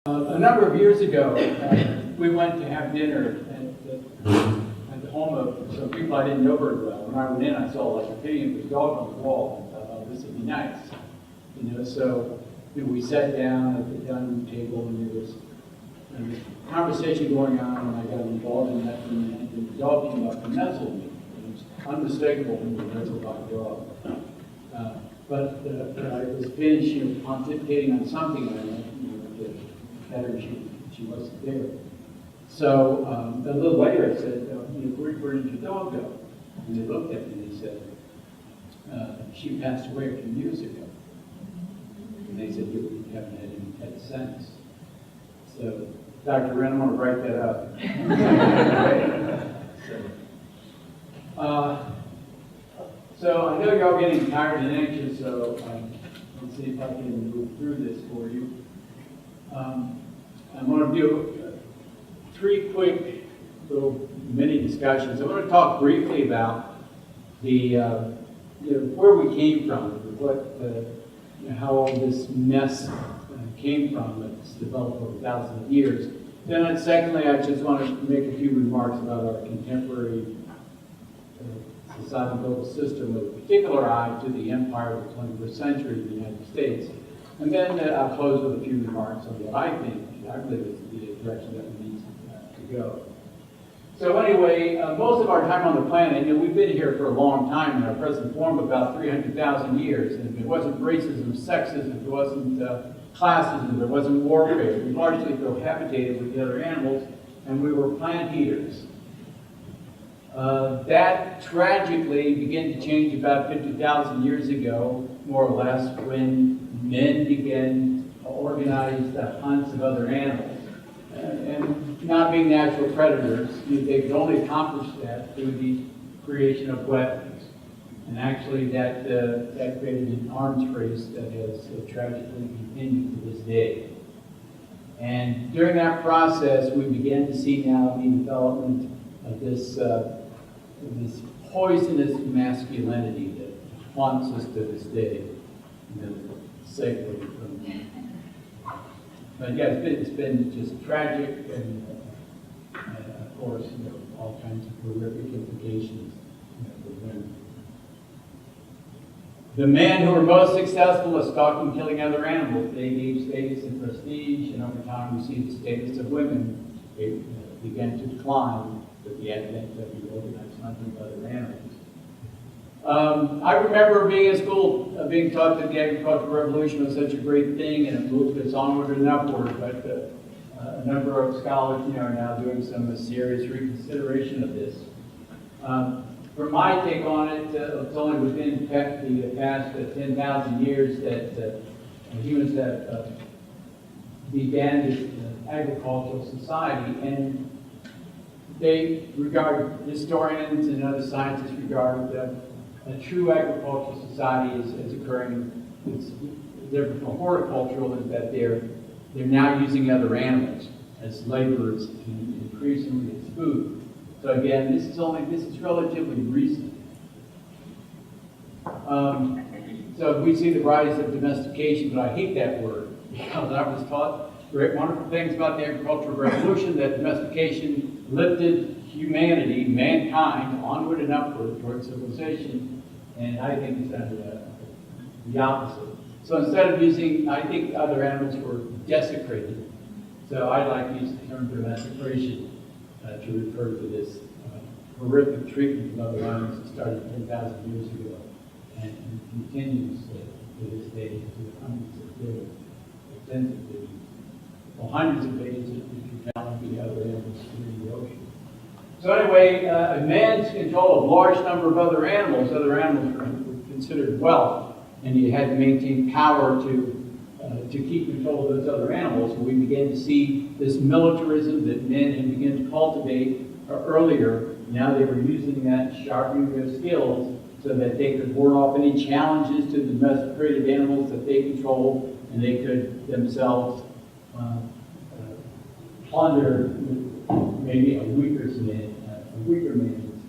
A number of years ago, we went to have dinner at the home of some people I didn't know very well. When I went in, I saw like a painting of this dog on the wall, and thought, oh, this would be nice. So we sat down at the dining table, and there was this conversation going on, and I got involved in that, and the dog came up and nuzzled me. It was unmistakable when you nuzzled by a dog. But I was finished, pontificating on something, and better she wasn't there. So a little later I said, where did your dog go? And they looked at me and they said, she passed away a few years ago. And they said, you haven't had any pets since. So, Dr. Wren, I'm going to write that up. So I know you're all getting tired and anxious, so let's see if I can move through this for you. I'm going to do three quick little mini discussions. I'm going to talk briefly about the where we came from, how all this mess came from. It's developed over thousands of years. Then, secondly, I just want to make a few remarks about our contemporary societal global system with a particular eye to the empire of the 21st century in the United States. And then I'll close with a few remarks on what I believe is the direction that we need to go. So anyway, most of our time on the planet, we've been here for a long time in our present form, about 300,000 years. And if it wasn't racism, sexism, if it wasn't classism, if there wasn't warfare, we largely cohabitated with the other animals, and we were plant eaters. That tragically began to change about 50,000 years ago, more or less, when men began to organize the hunts of other animals. And not being natural predators, they could only accomplish that through the creation of weapons. And actually that created an arms race that has tragically continued to this day. And during that process, we began to see now the development of this poisonous masculinity that haunts us to this day. Safely from that. But yeah, it's been just tragic, and of course, all kinds of horrific implications for women. The men who were most successful at stalking, killing other animals, they gave status and prestige, and over time we see the status of women began to decline with the advent of the organized hunting of other animals. I remember being in school, being taught that the agricultural revolution was such a great thing, and it moved us onward and upward. But a number of scholars, are now doing some serious reconsideration of this. For my take on it, it's only within the past 10,000 years that humans have began this agricultural society, and they regard, historians and other scientists regard a true agricultural society is occurring. It's different from horticultural in that they're now using other animals as laborers and increasingly as food. So again, this is relatively recent. So we see the rise of domestication, but I hate that word because I was taught great, wonderful things about the agricultural revolution, that domestication lifted humanity, mankind, onward and upward towards civilization, and I think it's done the opposite. So instead of using, I think other animals were desecrated. So I like to use the term domestication to refer to this horrific treatment of other animals that started 10,000 years ago and continues to this day to hundreds of billions, tens of billions, well, hundreds of billions if you count the other animals in the ocean. So anyway, a man's control of large number of other animals were considered wealth, and you had to maintain power to keep control of those other animals. And we began to see this militarism that men had begun to cultivate earlier. Now they were using that, sharpening their skills, so that they could ward off any challenges to the domesticated animals that they controlled, and they could themselves plunder maybe a weaker man's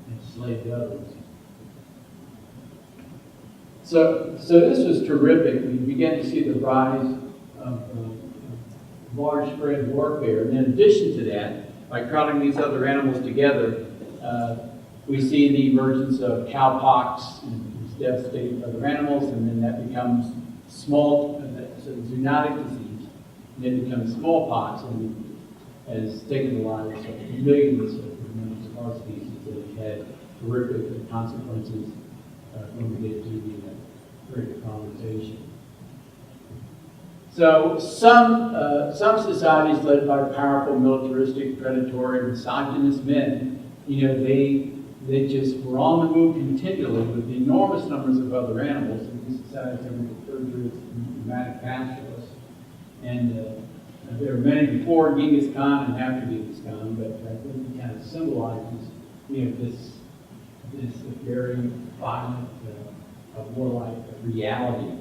enslaved others. So this was terrific. We began to see the rise of large spread warfare. And in addition to that, by crowding these other animals together, we see the emergence of cowpox and it's devastating other animals, and then that becomes so zoonotic disease, and then becomes smallpox, and has taken the lives of millions of members of our species that have had horrific consequences when we get to the great colonization. So some societies led by powerful, militaristic, predatory, misogynist men, they just were on the move continually with enormous numbers of other animals. And these societies are referred to as nomadic pastoralists. And there were many before Genghis Khan and after Genghis Khan, but I think it kind of symbolizes, this very violent, warlike reality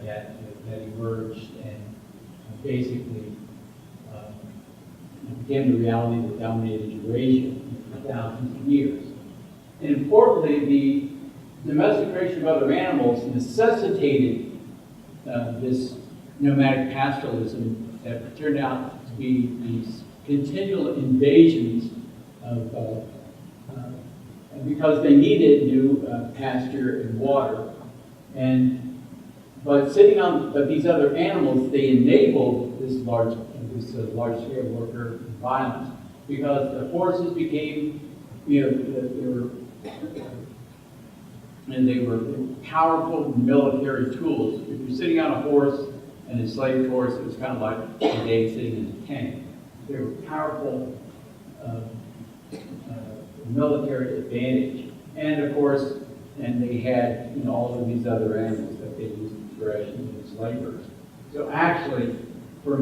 that emerged and basically became the reality that dominated Eurasia for thousands of years. And importantly, the domestication of other animals necessitated this nomadic pastoralism that turned out to be these continual invasions of because they needed new pasture and water. But these other animals, they enabled this large-scale warfare and violence, because the horses became, they were powerful military tools. If you're sitting on a horse, an enslaved horse, it was kind of like today sitting in a tank. They were powerful military advantage, and of course, they had all of these other animals that they used to thresh and enslavers. So actually, for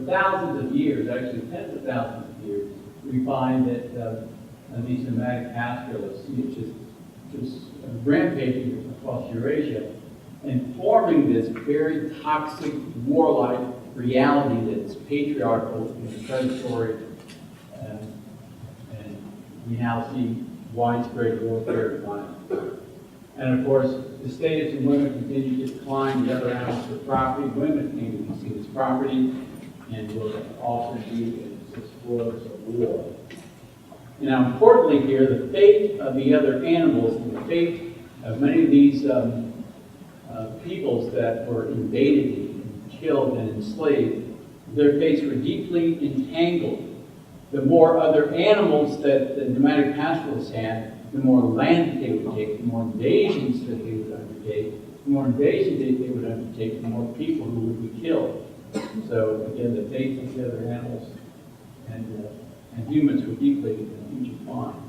thousands of years, actually tens of thousands of years, we find that these nomadic pastoralists just rampaging across Eurasia and forming this very toxic, warlike reality that's patriarchal and predatory, and we now see widespread warfare and violence. And of course, the status of women continue to decline. The other animals for property. Women came to be seen as property and will often be as spoilers of war. Now, importantly here, the fate of the other animals and the fate of many of these peoples that were invaded and killed and enslaved, their fates were deeply entangled. The more other animals that the nomadic pastoralists had, the more land that they would take, the more invasions that they would undertake, the more invasions they would undertake, the more people who would be killed. So again, the fate of the other animals and humans were deeply intertwined.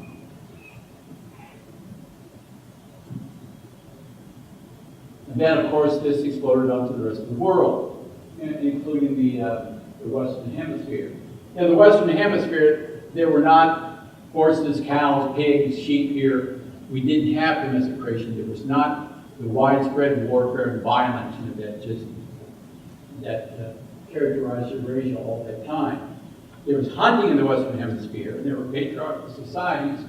And then, of course, this exploded onto the rest of the world, including the Western Hemisphere. In the Western Hemisphere, there were not horses, cows, pigs, sheep here. We didn't have domestication. There was not the widespread warfare and violence that characterized Eurasia all that time. There was hunting in the Western Hemisphere, and there were patriarchal societies,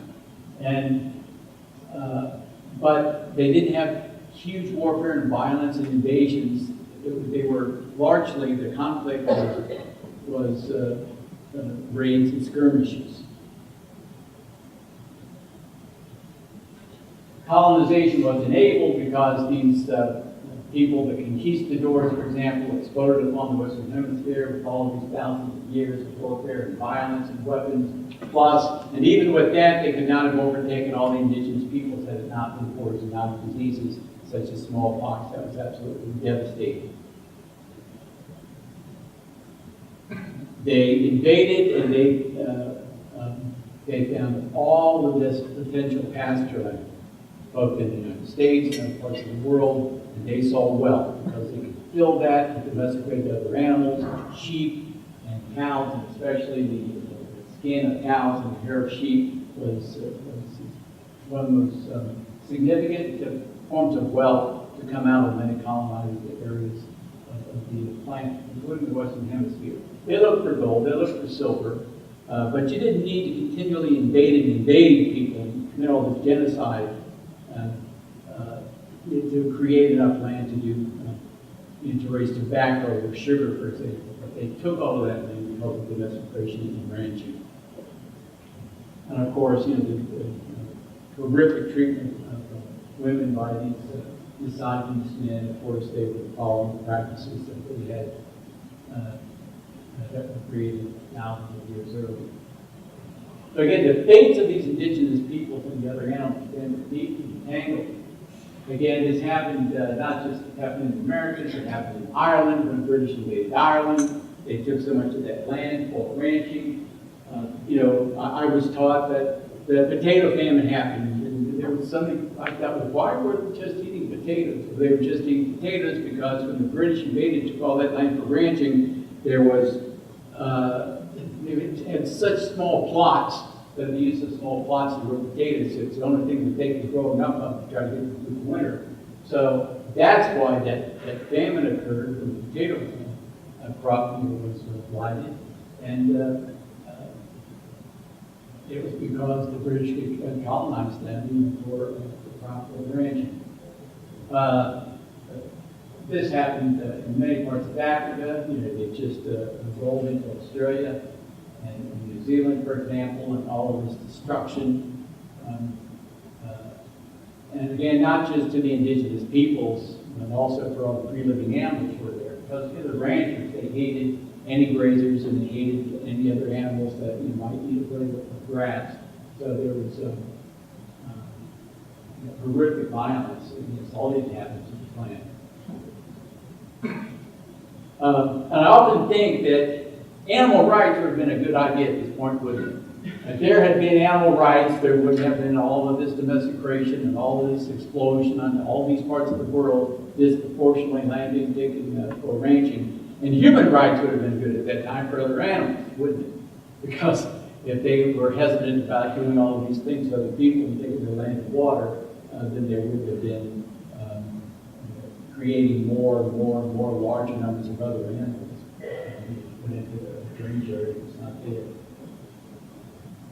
but they didn't have huge warfare and violence and invasions. They were largely, the conflict was raids and skirmishes. Colonization was enabled because these people, the conquistadors, for example, exploded upon the Western Hemisphere with all of these thousands of years of warfare and violence and weapons. Plus, and even with that, they could not have overtaken all the indigenous peoples had it not been for zoonotic diseases such as smallpox. That was absolutely devastating. They invaded and they found all of this potential pasture land, both in the United States and other parts of the world, and they saw wealth because they could fill that with domesticated other animals, sheep and cows, and especially the skin of cows and the hair of sheep was one of the most significant forms of wealth to come out of many colonized areas of the planet, including the Western Hemisphere. They looked for gold, they looked for silver, but you didn't need to continually invade people and commit all this genocide to create enough land to do to raise tobacco or sugar, for example. But they took all of that land because of domestication and ranching. And of course, the horrific treatment of women by these misogynist men. Of course, they were following the practices that they had that were created thousands of years earlier. So again, the fates of these indigenous peoples and the other animals have been deeply entangled. Again, this happened, not just happened in the Americas, it happened in Ireland when the British invaded Ireland. They took so much of that land for ranching. I was taught that the potato famine happened, and there was something like that. Why were they just eating potatoes? Well, they were just eating potatoes because when the British invaded, took all that land for ranching, there was, they had such small plots that they used the small plots to grow potatoes. It's the only thing that they could grow enough of to try to get through the winter. So that's why that famine occurred when the potato crop was blighted. And it was because the British had colonized them for the crop of ranching. This happened in many parts of Africa. They just rolled into Australia and New Zealand, for example, and all of this destruction. And again, not just to the indigenous peoples, but also for all the free-living animals who were there. Because the ranchers, they hated any grazers and they hated any other animals that might eat a blade of grass. So there was horrific violence against all the inhabitants of the planet. And I often think that animal rights would have been a good idea at this point, wouldn't it? If there had been animal rights, there wouldn't have been all of this domestication and all of this explosion on all these parts of the world, disproportionately land being taken for ranching. And human rights would have been good at that time for other animals, wouldn't it? Because if they were hesitant about doing all of these things to other people and taking their land and water, then there would have been creating more and more and more larger numbers of other animals. Went into the range area was not there.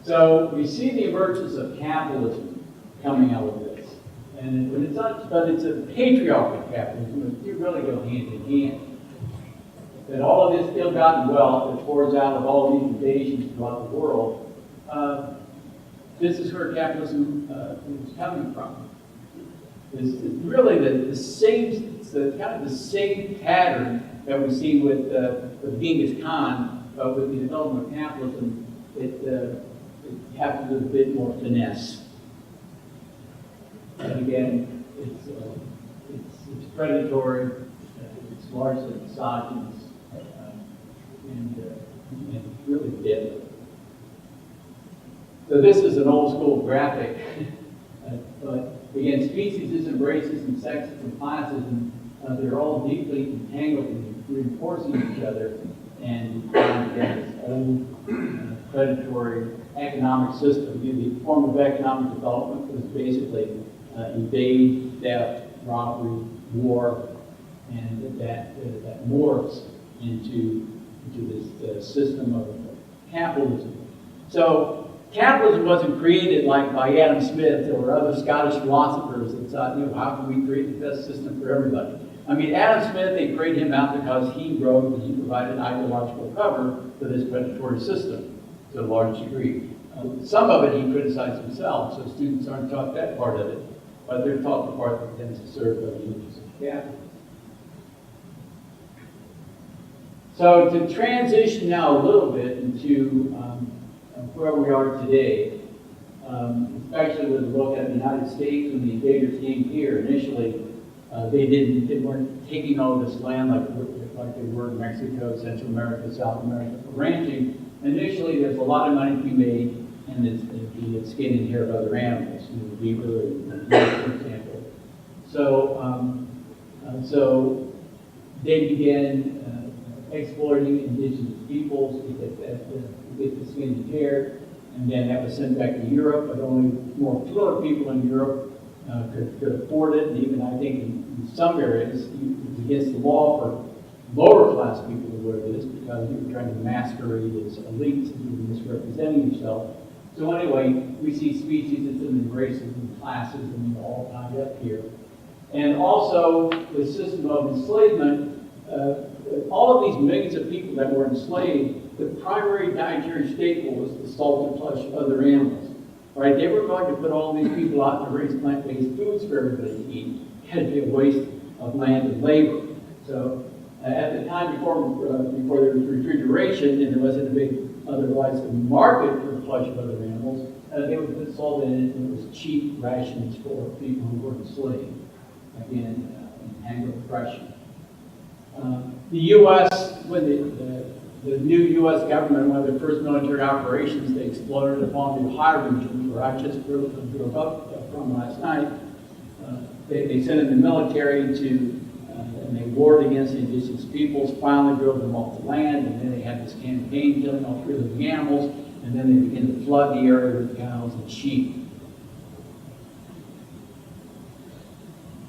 So we see the emergence of capitalism coming out of this. And when it's not, but it's a patriarchal capitalism, you really go hand in hand. That all of this ill-gotten wealth that pours out of all of these invasions throughout the world, this is where capitalism is coming from. It's really the same, it's kind of the same pattern that we see with Genghis Khan, but with the development of capitalism, it happens with a bit more finesse. And again, it's predatory, it's largely misogynist, and really deadly. So this is an old school graphic, but again, speciesism, racism, sexism, classism, they're all deeply entangled and reinforcing each other, and this old predatory economic system. The form of economic development was basically invade, theft, robbery, war, and that morphs into this system of capitalism. So capitalism wasn't created like by Adam Smith or other Scottish philosophers that thought, how can we create the best system for everybody? I mean, Adam Smith, they created him out because he wrote and he provided ideological cover for this predatory system to a large degree. Some of it he criticized himself, so students aren't taught that part of it, but they're taught the part that tends to serve the interests of capitalism. So to transition now a little bit into where we are today, especially with a look at the United States when the invaders came here. Initially, they weren't taking all this land like they were in Mexico, Central America, South America for ranching. Initially, there's a lot of money to be made in the skin and hair of other animals, the beaver and deer, for example. So they began exploiting indigenous peoples to get the skin and hair, and then that was sent back to Europe, but only more affluent people in Europe could afford it, and even I think in some areas it's against the law for lower class people to wear this because you were trying to masquerade as elites and you were misrepresenting yourself. So anyway, we see speciesism and racism and classism all tied up here. And also the system of enslavement, all of these millions of people that were enslaved, the primary dietary staple was the salted flesh of other animals. Right? They were going to put all these people out to raise plant-based foods for everybody to eat. It had to be a waste of land and labor. So at the time before there was refrigeration and there wasn't a big otherwise market for the flesh of other animals, they would put salt in it, and it was cheap rations for people who were enslaved. Again, angle oppression. The U.S., when the new U.S. government, one of their first military operations, they exploded upon the Ohio region, where I just drove up from last night. They sent in the military to, and they warred against the indigenous peoples, finally drove them off the land, and then they had this campaign killing all three of the animals, and then they began to flood the area with cows and sheep.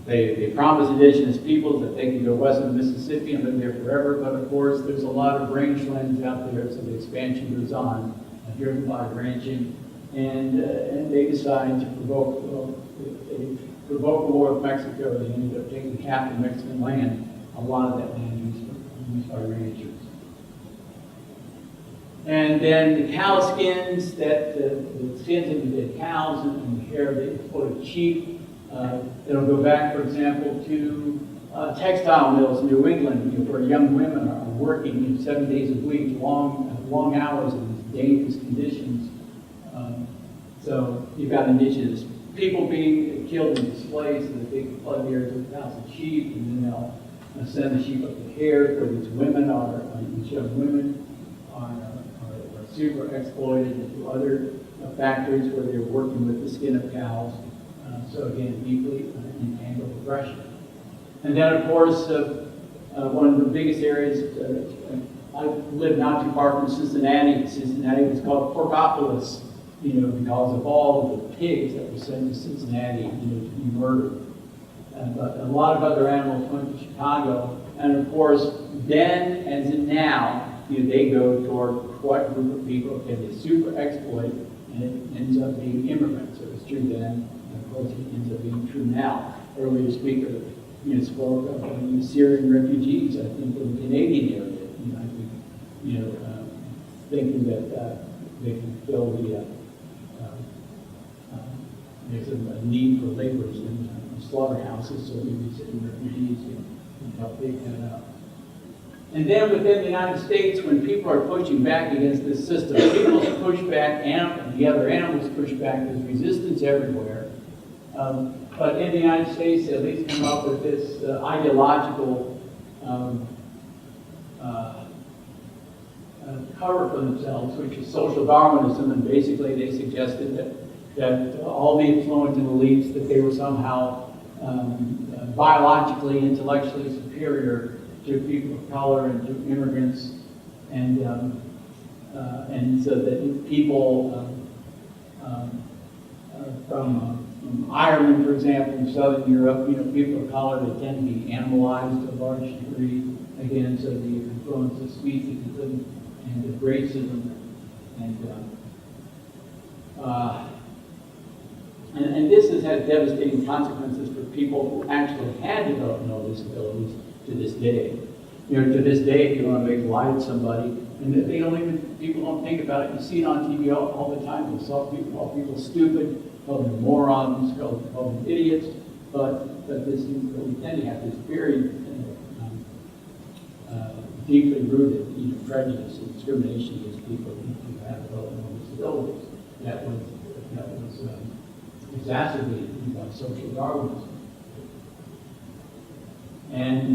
They promised indigenous peoples that they could go west of the Mississippi and live there forever, but of course there's a lot of rangelands out there, so the expansion goes on, driven by ranching, and they decided to provoke a war with Mexico. They ended up taking half the Mexican land, a lot of that land used by ranchers. And then the cow skins, the skins of the dead cows and the hair of the exploded sheep. It'll go back, for example, to textile mills in New England, where young women are working 7 days a week, long hours in dangerous conditions. So you've got indigenous people being killed in displays so that they can flood the areas with cows and sheep, and then they'll send the sheep up the hair, where these women these young women are super exploited into other factories where they're working with the skin of cows. So again, deeply entangled oppression. And then, of course, one of the biggest areas, I live not too far from Cincinnati. Cincinnati was called Porkopolis, because of all of the pigs that were sent to Cincinnati, to be murdered. But a lot of other animals went to Chicago. And of course, then as in now, they go toward quite a group of people that they super exploit, and it ends up being immigrants. So it's true then. Of course, it ends up being true now. Earlier speaker, spoke of Syrian refugees, I think, in the Canadian area. Thinking that they can fill there's a need for laborers in slaughterhouses, so maybe Syrian refugees can help take that up. And then within the United States, when people are pushing back against this system, people push back, and the other animals push back. There's resistance everywhere. But in the United States, they at least come up with this ideological cover for themselves, which is social Darwinism, and basically they suggested that all the influencing elites, that they were somehow biologically, intellectually superior to people of color and to immigrants, and so that people from Ireland, for example, in Southern Europe, people of color, they tend to be animalized to a large degree. Again, so the influence of speciesism and of racism, and this has had devastating consequences for people who actually had developmental disabilities to this day. To this day, if you want to make light of somebody, and people don't think about it. You see it on TV all the time. They call people stupid, call them morons, call them idiots. But we tend to have this very deeply rooted prejudice and discrimination against people who have developmental disabilities. That was exacerbated by social Darwinism. And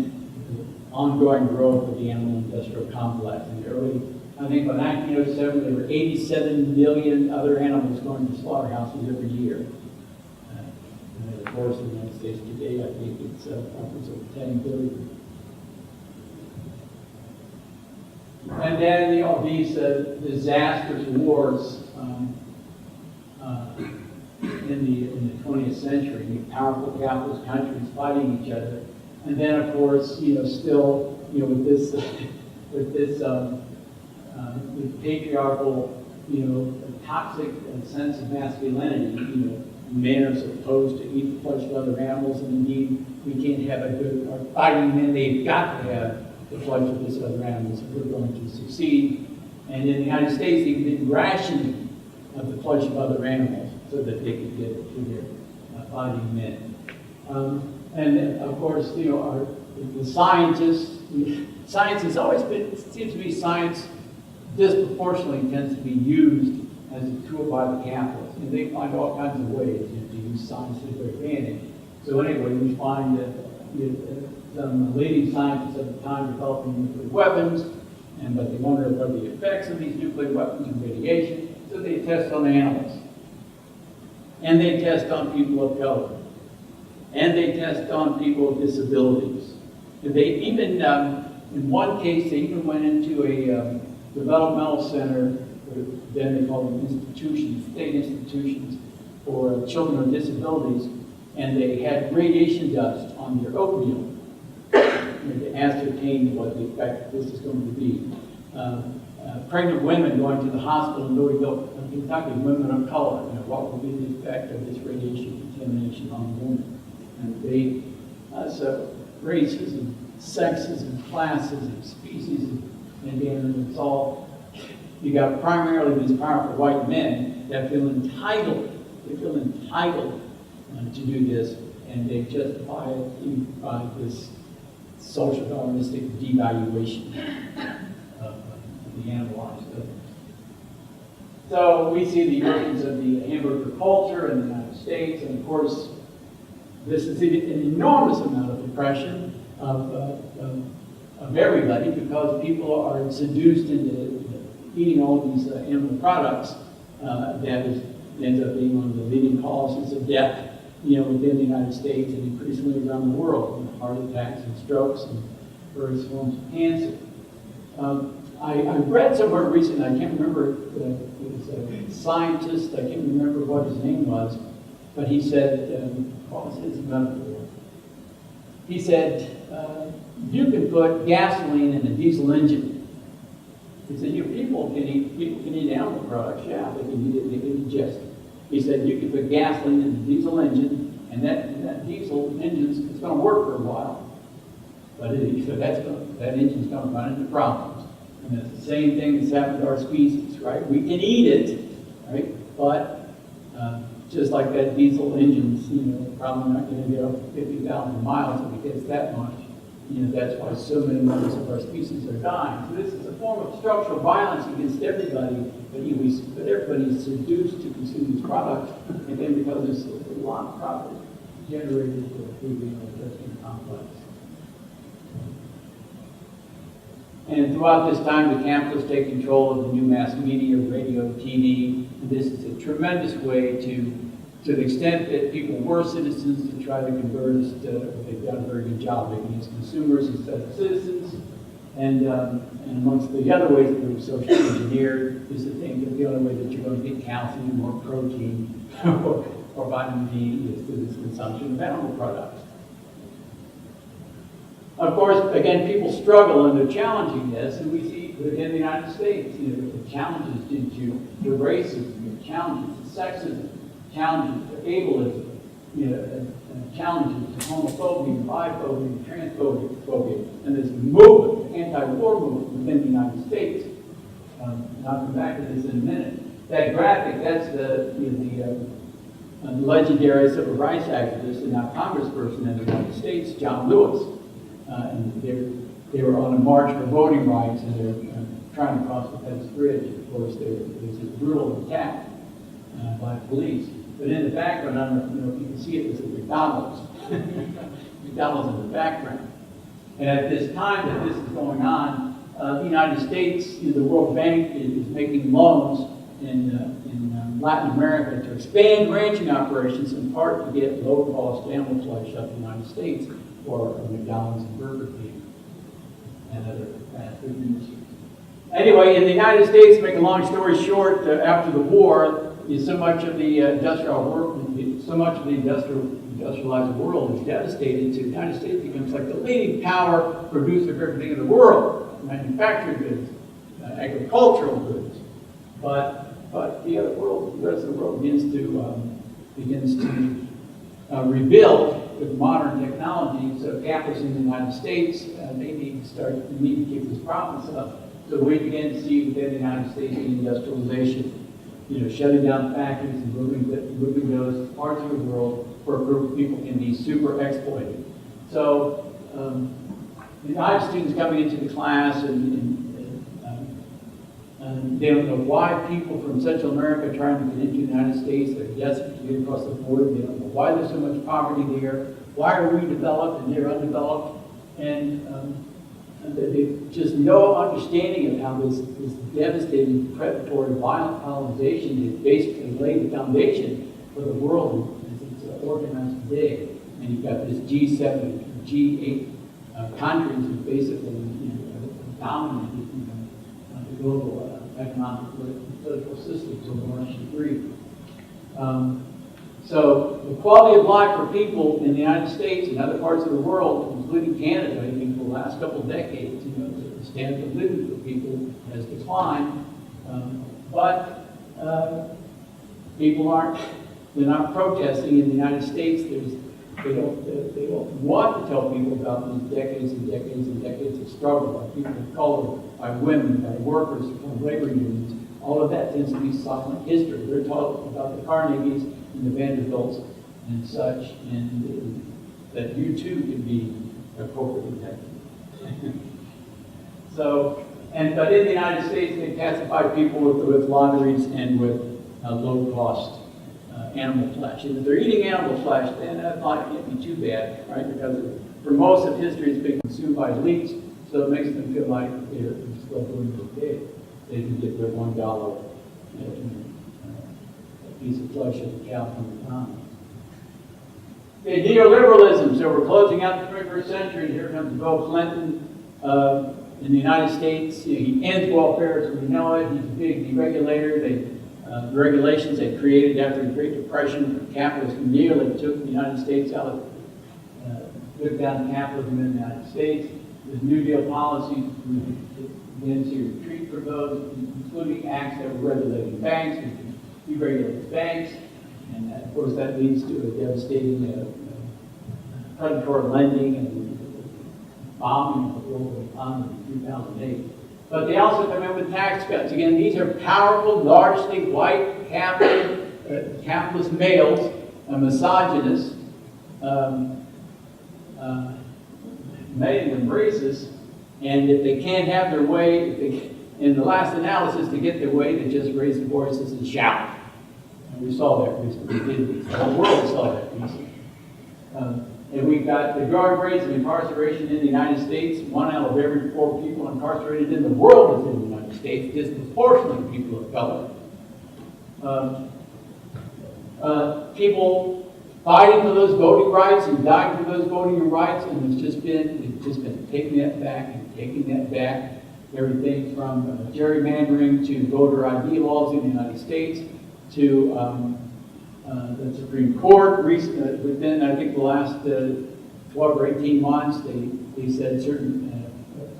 the ongoing growth of the animal-industrial complex. In the early, I think by 1907, there were 87 million other animals going to slaughterhouses every year. And of course, in the United States today, I think it's upwards of 10 billion. And then these disastrous wars in the 20th century, powerful capitalist countries fighting each other, and then of course, still, with this patriarchal, toxic sense of masculinity, men are supposed to eat the flesh of other animals, and indeed, we can't have a good, or fighting men, they've got to have the flesh of this other animals if we're going to succeed. And in the United States, they've been rationing of the flesh of other animals so that they could get it to their fighting men. And then, of course, the scientists, science has always been, it seems to be science disproportionately tends to be used as a tool by the capitalists. And they find all kinds of ways to use science to their advantage. So anyway, we find that some leading scientists at the time developing nuclear weapons, but they wonder what are the effects of these nuclear weapons and radiation. So they test on animals. And they test on people of color. And they test on people with disabilities. And they even, in one case, they even went into a developmental center, then they call them institutions, state institutions for children with disabilities, and they had radiation dust on their oatmeal to ascertain what the effect this is going to be. Pregnant women going to the hospital in Louisville, Kentucky, women of color, what will be the effect of this radiation contamination on the woman? And they, so racism, sexism, classism, speciesism, and then it's all, you got primarily these powerful white men that feel entitled, to do this, and they justify it by this social Darwinistic devaluation of the animalized others. So we see the origins of the hamburger culture in the United States, and of course, this is an enormous amount of oppression of everybody because people are seduced into eating all these animal products that ends up being one of the leading causes of death, within the United States and increasingly around the world, heart attacks and strokes and various forms of cancer. I read somewhere recently, I can't remember, it was a scientist, I can't remember what his name was, but he said, what was his metaphor? He said, you can put gasoline in a diesel engine. He said, people can eat animal products, yeah, they can eat it, they can ingest it. He said, you can put gasoline in a diesel engine, and that diesel engine is going to work for a while. But he said that engine's going to run into problems. And it's the same thing that's happened to our species, right? We can eat it, right? But just like that diesel engine's, probably not going to get up to 50,000 miles if it gets that much. That's why so many members of our species are dying. So this is a form of structural violence against everybody, but everybody is seduced to consume these products, and then because there's a lot of profit generated through the intestinal complex. And throughout this time, the capitalists take control of the new mass media, radio, TV. And this is a tremendous way to the extent that people were citizens, to try to convert us to, they've done a very good job making us consumers instead of citizens. And amongst the other ways that we're socially engineered is to think that the only way that you're going to get calcium or protein or vitamin D is through this consumption of animal products. Of course, again, people struggle and they're challenging this, and we see within the United States, the challenges to racism, the challenges to sexism, challenges to ableism, challenges to homophobia, biphobia, transphobia, and this movement, the anti-war movement within the United States. I'll come back to this in a minute. That graphic, that's the legendary civil rights activist and now congressperson in the United States, John Lewis. And they were on a march for voting rights, and they're trying to cross the Pettus Bridge. Of course, there's this brutal attack by police. But in the background, I don't know if you can see it, there's a McDonald's. McDonald's in the background. And at this time that this is going on, the United States, the World Bank is making loans in Latin America to expand ranching operations, in part to get low-cost animal flesh up in the United States for McDonald's and Burger King and other fast food industries. Anyway, in the United States, to make a long story short, after the war, so much of the industrialized world is devastated. So the United States becomes like the leading power producer of everything in the world, manufacturing goods, agricultural goods. But the other world, the rest of the world begins to begins to rebuild with modern technology. So capitalists in the United States, they need to keep these profits up. So we begin to see within the United States the industrialization, shutting down factories and moving those parts of the world where a group of people can be super exploited. So I have students coming into the class and they don't know why people from Central America are trying to get into the United States. They're desperate to get across the border. They don't know why there's so much poverty there. Why are we developed and they're undeveloped? And they just no understanding of how this devastating, predatory, violent colonization has basically laid the foundation for the world as it's organized today. And you've got this G7, G8 countries who basically dominated the global economic political system to a large degree. So the quality of life for people in the United States and other parts of the world, including Canada, I think for the last couple of decades, the standard of living for people has declined. But people they're not protesting in the United States. They don't want to tell people about these decades and decades and decades of struggle by people of color, by women, by workers, by labor unions. All of that tends to be silent history. They're talking about the Carnegies and the Vanderbilts and such, and that you too can be appropriately protected. But in the United States, they pacify people with lotteries and with low-cost animal flesh. And if they're eating animal flesh, then that thought can't be too bad, right? Because for most of history, it's been consumed by elites, so it makes them feel like they're still doing okay. They can get their $1 a piece of flesh of a cow from the common. Okay, neoliberalism. So we're closing out the 21st century. Here comes Bill Clinton in the United States. He ends welfare as we know it. He's a big deregulator. The regulations they created after the Great Depression for capitalism nearly took the United States out of, took down capitalism in the United States. There's New Deal policies begins to retreat from those, including acts that were regulating banks, which deregulated banks, and of course that leads to a devastating predatory lending and bombing of the global economy in 2008. But they also come in with tax cuts. Again, these are powerful, largely white capitalist males, misogynists, many of them racist, and if they can't have their way, in the last analysis, to get their way, they just raise their voices and shout. And we saw that recently. The whole world saw that recently. And we've got the growing rates of incarceration in the United States. 1 out of every 4 people incarcerated in the world is in the United States, disproportionately people of color. People fighting for those voting rights and dying for those voting rights, and it's just been taking that back and taking that back. Everything from gerrymandering to voter ID laws in the United States to the Supreme Court. Within, I think, the last 12 or 18 months, they said certain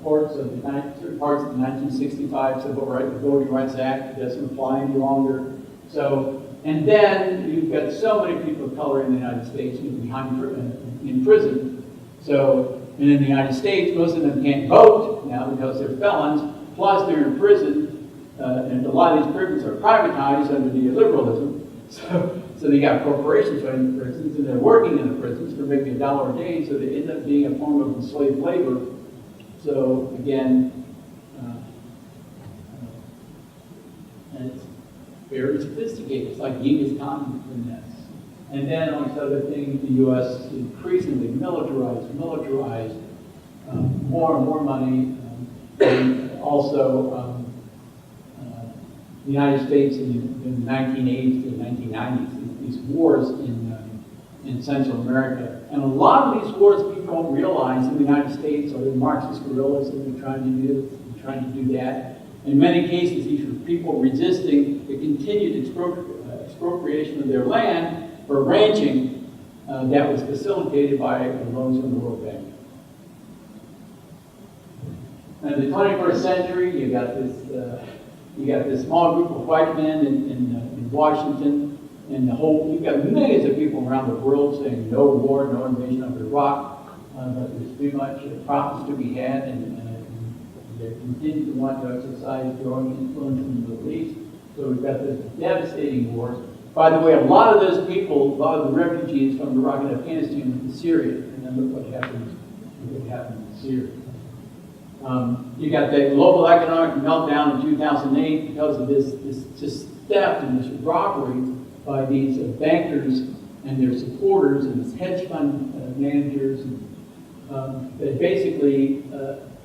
parts of the 1965 Civil Voting Rights Act doesn't apply any longer. So, and then you've got so many people of color in the United States in prison. So, and in the United States, most of them can't vote now because they're felons. Plus, they're in prison, and a lot of these prisons are privatized under neoliberalism. So they got corporations running the prisons, and they're working in the prisons for maybe $1 a day, so they end up being a form of enslaved labor. So again, and it's very sophisticated. It's like Genghis Khan finesse. And then, amongst other things, the U.S. increasingly militarized, more and more money, and also the United States in the 1980s to the 1990s, these wars in Central America. And a lot of these wars people don't realize in the United States are the Marxist guerrillas that are trying to do that. In many cases, these were people resisting the continued expropriation of their land for ranching that was facilitated by loans from the World Bank. In the 21st century, you got this small group of white men in Washington And you've got millions of people around the world saying no war, no invasion of Iraq, but there's too much profits to be had, and they continue to want to exercise growing influence in the Middle East. So we've got this devastating wars. By the way, a lot of those people, a lot of the refugees from Iraq and Afghanistan went to Syria, and then look what happened in Syria. You got the global economic meltdown in 2008 because of this just theft and this robbery by these bankers and their supporters and these hedge fund managers, and that basically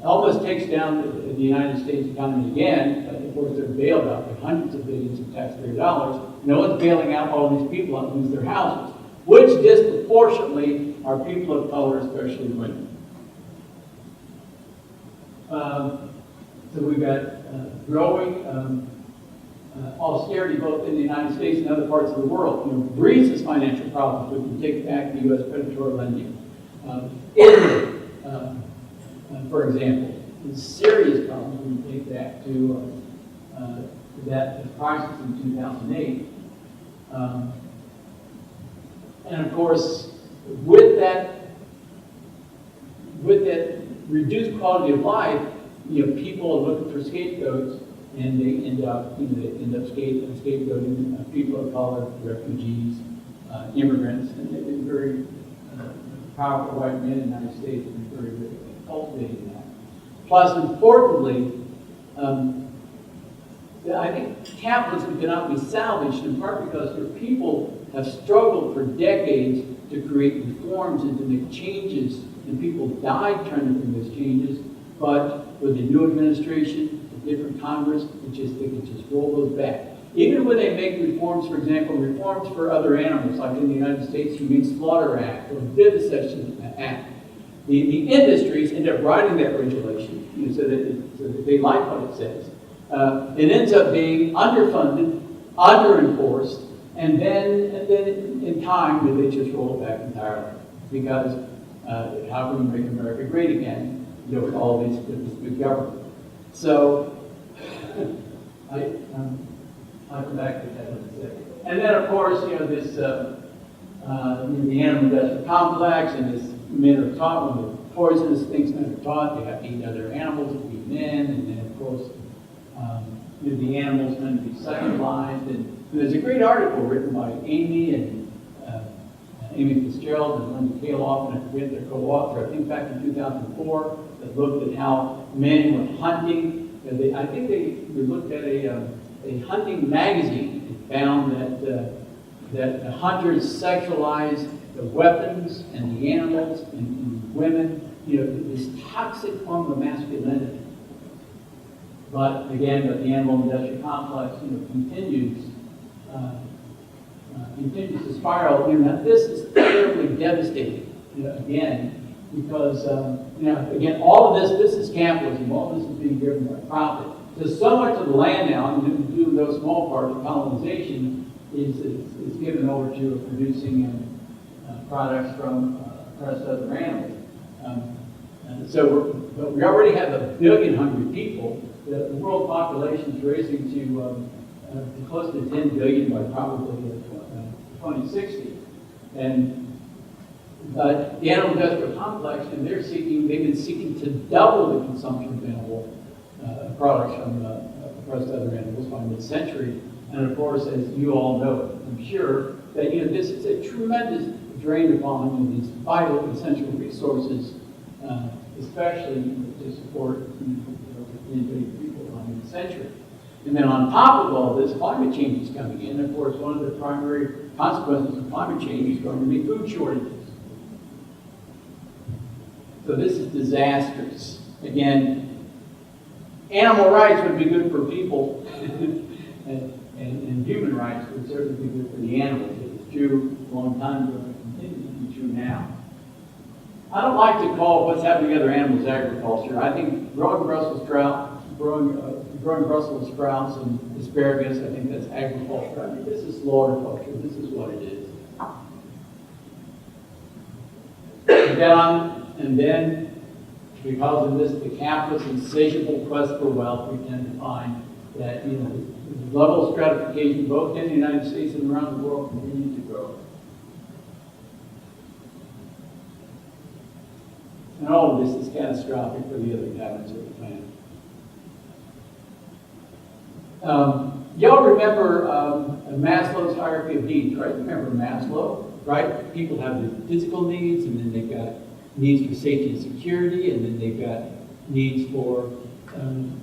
almost takes down the United States economy again. But of course, they're bailed out by hundreds of billions of taxpayer dollars. No one's bailing out all these people that lose their houses, which disproportionately are people of color, especially women. So we've got growing austerity both in the United States and other parts of the world. Greece's financial problems, we can take back to U.S. predatory lending. Italy, for example, serious problems we can take back to that crisis in 2008. And of course, with that reduced quality of life, people are looking for scapegoats, and they end up scapegoating people of color, refugees, immigrants, and they've been very powerful white men in the United States have been very good at cultivating that. Plus, importantly, I think capitalism cannot be salvaged in part because their people have struggled for decades to create reforms and to make changes, and people died trying to bring those changes. But with the new administration, the different Congress, they can just roll those back. Even when they make reforms, for example, reforms for other animals, like in the United States, Humane Slaughter Act or Vivisection Act, the industries end up writing that regulation, so that they like what it says. It ends up being underfunded, under-enforced, and then in time, they just roll it back entirely. Because how can we make America great again, with all this big government? So, I'll come back to that in a second. And then, of course, this the animal industrial complex, and this men are taught, one of the poisonous things men are taught, they have to eat other animals to eat men, and then, of course, the animals meant to be sexualized. And there's a great article written by Amy Fitzgerald and Linda Kaloff, and I forget their co-author, I think back in 2004, that looked at how men were hunting. I think they looked at a hunting magazine and found that the hunters sexualized the weapons and the animals and women, this toxic form of masculinity. But again, the animal industrial complex, continues to spiral. This is terribly devastating. Again, because again, all of this is capitalism. All of this is being driven by profit. So much of the land now, and due to no small part of colonization, is given over to producing products from oppressed other animals. But we already have 1 billion hungry people. The world population is racing to close to 10 billion by probably 2060. But the animal industrial complex, and they've been seeking to double the consumption of animal products from oppressed other animals by mid-century. And of course, as you all know, I'm sure, that this is a tremendous drain upon these vital, essential resources, especially to support individual people by mid-century. And then on top of all this, climate change is coming in. Of course, one of the primary consequences of climate change is going to be food shortages. So this is disastrous. Again, animal rights would be good for people, and human rights would certainly be good for the animals. It was true a long time ago, and it continues to be true now. I don't like to call what's happening to other animals agriculture. I think growing Brussels sprouts and asparagus, I think that's agriculture. I think this is slaughterculture. This is what it is. And then, because of this, the capitalist insatiable quest for wealth, we tend to find that, you know, the level of stratification, both in the United States and around the world, continues to grow. And all of this is catastrophic for the other inhabitants of the planet. Y'all remember Maslow's hierarchy of needs, right? Remember Maslow, right? People have the physical needs, and then they've got needs for safety and security, and then they've got needs for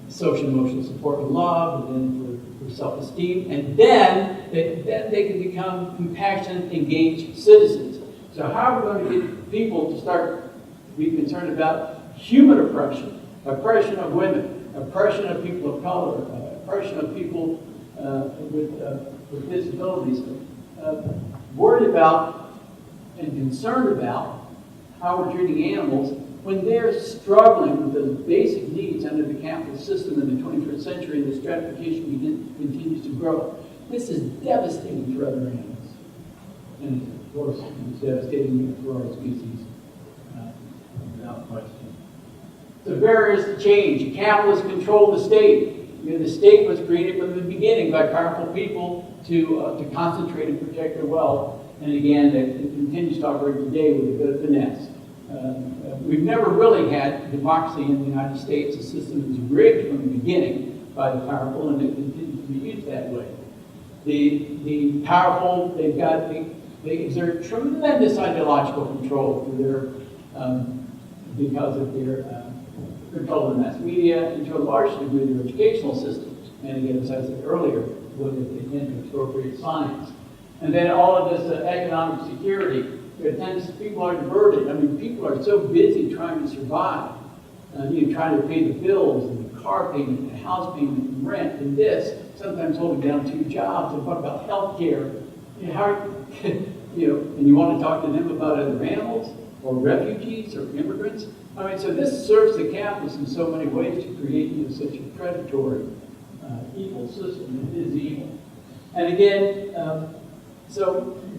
social and emotional support and love, and then for self-esteem, and then they can become compassionate, engaged citizens. So how are we going to get people to start to be concerned about human oppression, oppression of women, oppression of people of color, oppression of people with disabilities, worried about and concerned about how we're treating animals when they're struggling with those basic needs under the capitalist system in the 21st century, and the stratification continues to grow. This is devastating for other animals. And of course, it's devastating for our species, without question. So barriers to change. Capitalists control the state. You know, the state was created from the beginning by powerful people to concentrate and protect their wealth. And again, it continues to operate today with a bit of finesse. We've never really had democracy in the United States. The system is rigged from the beginning by the powerful, and it continues to be used that way. The powerful, they exert tremendous ideological control through their because of their control of the mass media, and to a large degree their educational systems. And again, as I said earlier, whether they tend to expropriate science. And then all of this economic security. People are diverted. I mean, people are so busy trying to survive, trying to pay the bills and the car payment and the house payment and rent and this, sometimes holding down 2 jobs. And what about health care? And you want to talk to them about other animals or refugees or immigrants? I mean, so this serves the capitalists in so many ways to create such a predatory, evil system. It is evil. And again,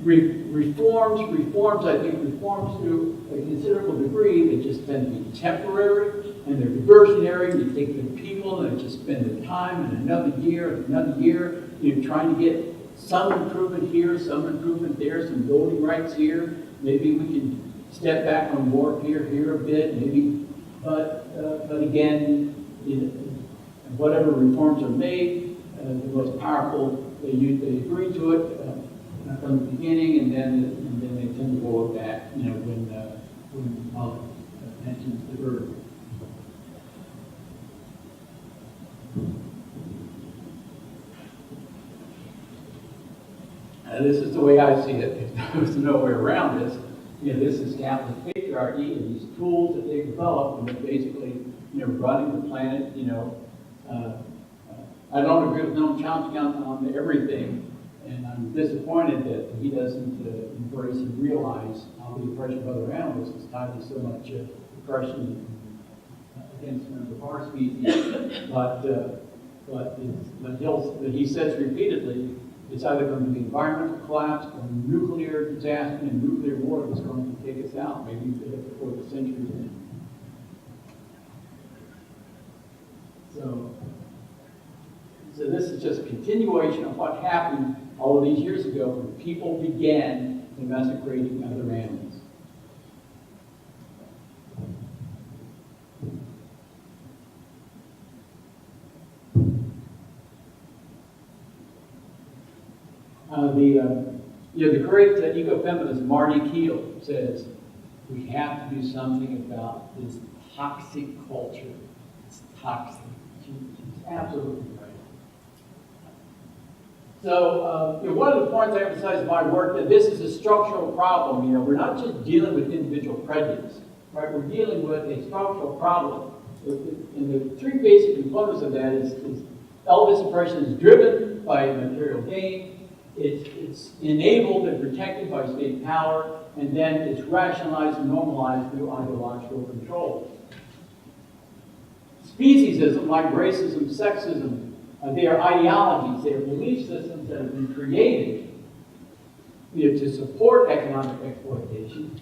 reforms, I think reforms to a considerable degree, they just tend to be temporary, and they're diversionary. You take the people and just spend the time and another year, trying to get some improvement here, some improvement there, some voting rights here. Maybe we can step back on war here a bit, maybe. But again, whatever reforms are made, the most powerful, they agree to it from the beginning, and then they tend to roll it back, when public attention is diverted. This is the way I see it. There's no way around this. This is capitalist patriarchy and these tools that they've developed, and they're basically, running the planet. I don't agree with Noam Chomsky on everything. And I'm disappointed that he doesn't embrace and realize how the oppression of other animals is tied to so much oppression against members of our species. But he says repeatedly, it's either going to be environmental collapse or nuclear disaster and nuclear war that's going to take us out, maybe before the century's end. So this is just a continuation of what happened all of these years ago when people began domesticating other animals. The great ecofeminist Marty Keel says we have to do something about this toxic culture. It's toxic. She's absolutely right. So one of the points I emphasize in my work that this is a structural problem. We're not just dealing with individual prejudice, right? We're dealing with a structural problem. And the 3 basic components of that is Elvis oppression is driven by material gain. It's enabled and protected by state power, and then it's rationalized and normalized through ideological control. Speciesism, like racism, sexism, they are ideologies, they are belief systems that have been created to support economic exploitation,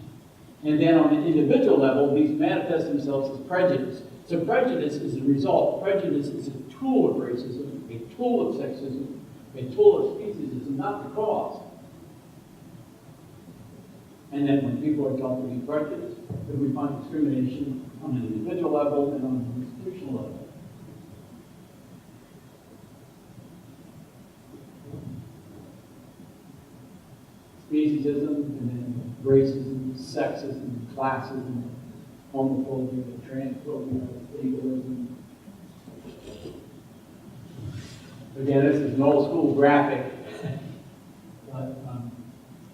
And then on an individual level, these manifest themselves as prejudice. So prejudice is a result. Prejudice is a tool of racism, a tool of sexism, a tool of speciesism, not the cause. And then when people are taught to be prejudiced, then we find discrimination on an individual level and on an institutional level. Speciesism, and then racism, sexism, classism, homophobia, transphobia, legalism. Again, this is an old school graphic. But,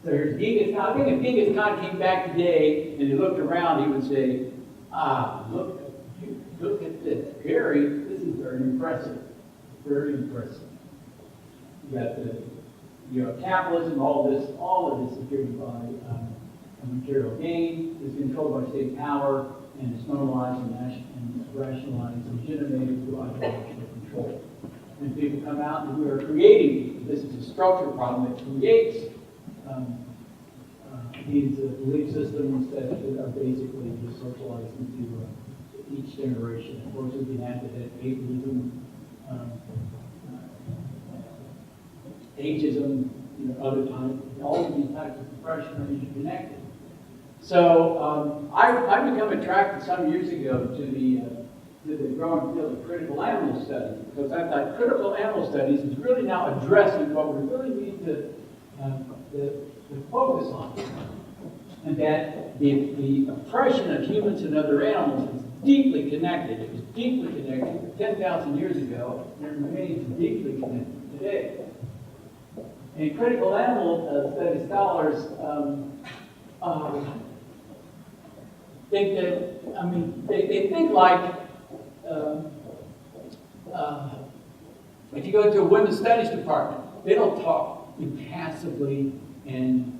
so here's Genghis Khan. I think if Genghis Khan came back today and he looked around, he would say, look at this. This is very impressive. Very impressive. You got the capitalism, all of this is driven by material gain, is controlled by state power, and is normalized and rationalized and legitimated through ideological control. And people come out and we are creating, this is a structural problem that creates these belief systems that are basically just socialized into each generation. Of course, we can add to that atheism, ageism, other types. All of these types of oppression are interconnected. So I become attracted some years ago to the growing field of critical animal studies, because I thought critical animal studies is really now addressing what we really need to focus on, and that the oppression of humans and other animals is deeply connected. It was deeply connected 10,000 years ago, and it remains deeply connected today. And critical animal study scholars think that, they think like, if you go to a women's studies department, they don't talk impassively and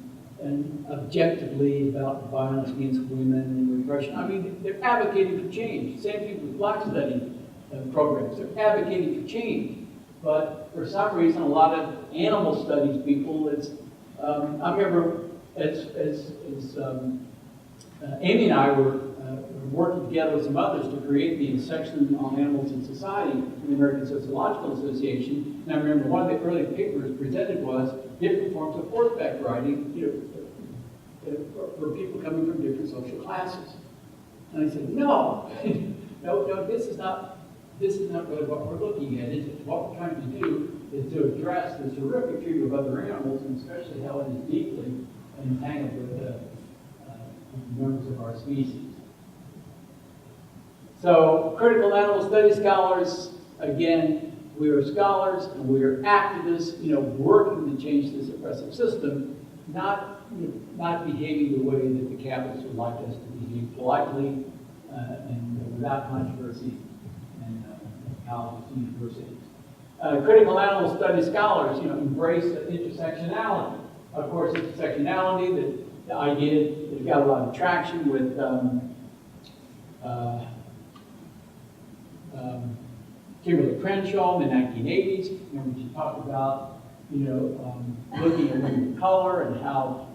objectively about violence against women and repression. They're advocating for change. Same thing with black study programs. They're advocating for change. But for some reason, a lot of animal studies people, I remember as Amy and I were working together with some others to create the section on animals in society in the American Sociological Association. And I remember one of the early papers presented was different forms of horseback riding, for people coming from different social classes. And I said, no, no, this is not really what we're looking at. What we're trying to do is to address this horrific treatment of other animals, and especially how it is deeply entangled with members of our species. So, critical animal studies scholars, again, we are scholars and we are activists, working to change this oppressive system, not behaving the way that the capitalists would like us to behave, politely and without controversy in colleges and universities. Critical animal studies scholars, embrace intersectionality. Of course, intersectionality, the idea that got a lot of traction with Kimberly Crenshaw in the 1980s. Remember, she talked about, looking at women of color and how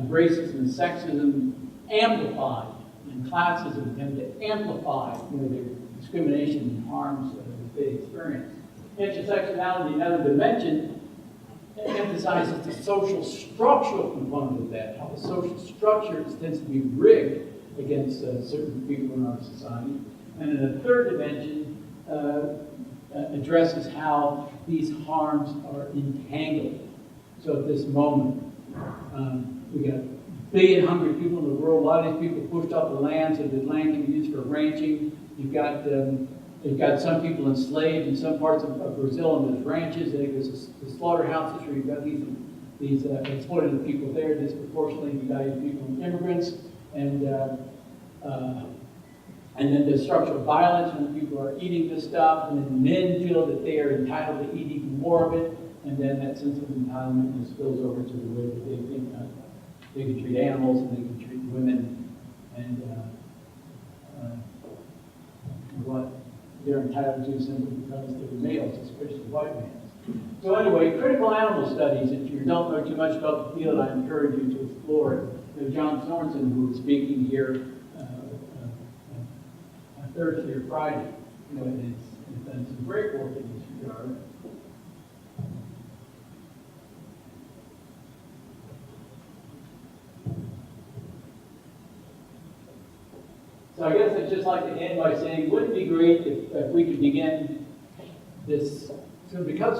racism and sexism amplified, and classism tend to amplify, the discrimination and harms that they experience. Intersectionality, another dimension, emphasizes the social structural component of that, how the social structure tends to be rigged against certain people in our society. And then the third dimension addresses how these harms are entangled. So at this moment, we got 1 billion hungry people in the world. A lot of these people pushed off the land so that land can be used for ranching. You've got some people enslaved in some parts of Brazil in those ranches. There's the slaughterhouses where you've got these exploited people there, disproportionately valued people and immigrants, and then the structural violence when people are eating this stuff, and then men feel that they are entitled to eat even more of it, and then that sense of entitlement spills over to the way that they think they can treat animals and they can treat women, and what they're entitled to simply because they're males, especially white males. So anyway, critical animal studies, if you don't know too much about the field, I encourage you to explore it. John Sorensen, who was speaking here Thursday or Friday. And it's done some great work in this regard. So I guess I'd just like to end by saying, wouldn't it be great if we could begin this, so because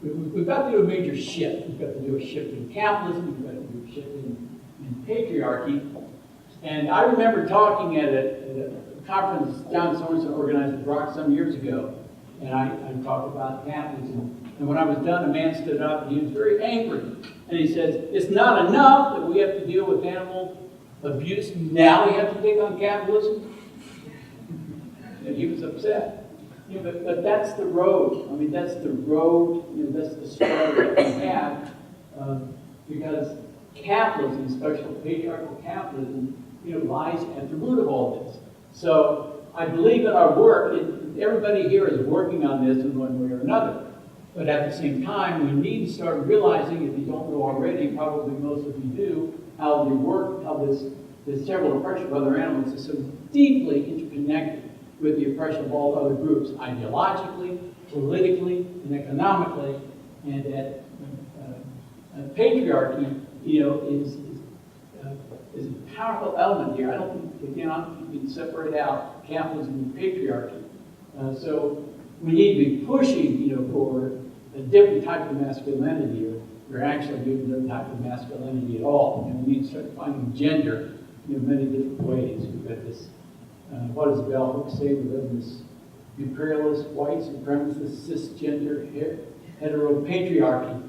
we've got to do a major shift. We've got to do a shift in capitalism, we've got to do a shift in patriarchy. And I remember talking at a conference John Sorensen organized at Brock some years ago, and I talked about capitalism. And when I was done, a man stood up and he was very angry. And he says, it's not enough that we have to deal with animal abuse, now we have to take on capitalism? And he was upset. But that's the road. I mean, that's the road, that's the story that we have. Because capitalism, especially patriarchal capitalism, lies at the root of all this. So I believe in our work, everybody here is working on this in one way or another. But at the same time, we need to start realizing, if you don't know already, probably most of you do, how the work of this terrible oppression of other animals is so deeply interconnected with the oppression of all other groups, ideologically, politically, and economically, and that patriarchy, is a powerful element here. I don't think, again, you can separate out capitalism and patriarchy. So we need to be pushing, for a different type of masculinity, or we're actually doing no type of masculinity at all. And we need to start finding gender in many different ways. We've got this, what does Bell Hooks say? We live in this imperialist, white supremacist, cisgender, heteropatriarchy.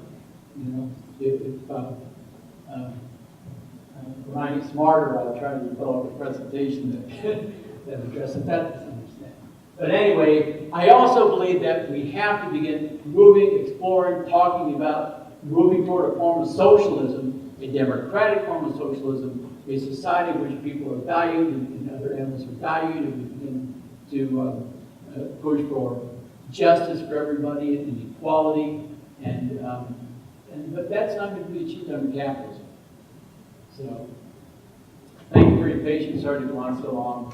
When I get smarter, I'll try to develop a presentation that addresses that to some extent. But anyway, I also believe that we have to begin moving, exploring, talking about moving toward a form of socialism, a democratic form of socialism, a society in which people are valued and other animals are valued, and we begin to push for justice for everybody and equality. But that's not going to be achieved under capitalism. So, thank you for your patience. Sorry to go on so long.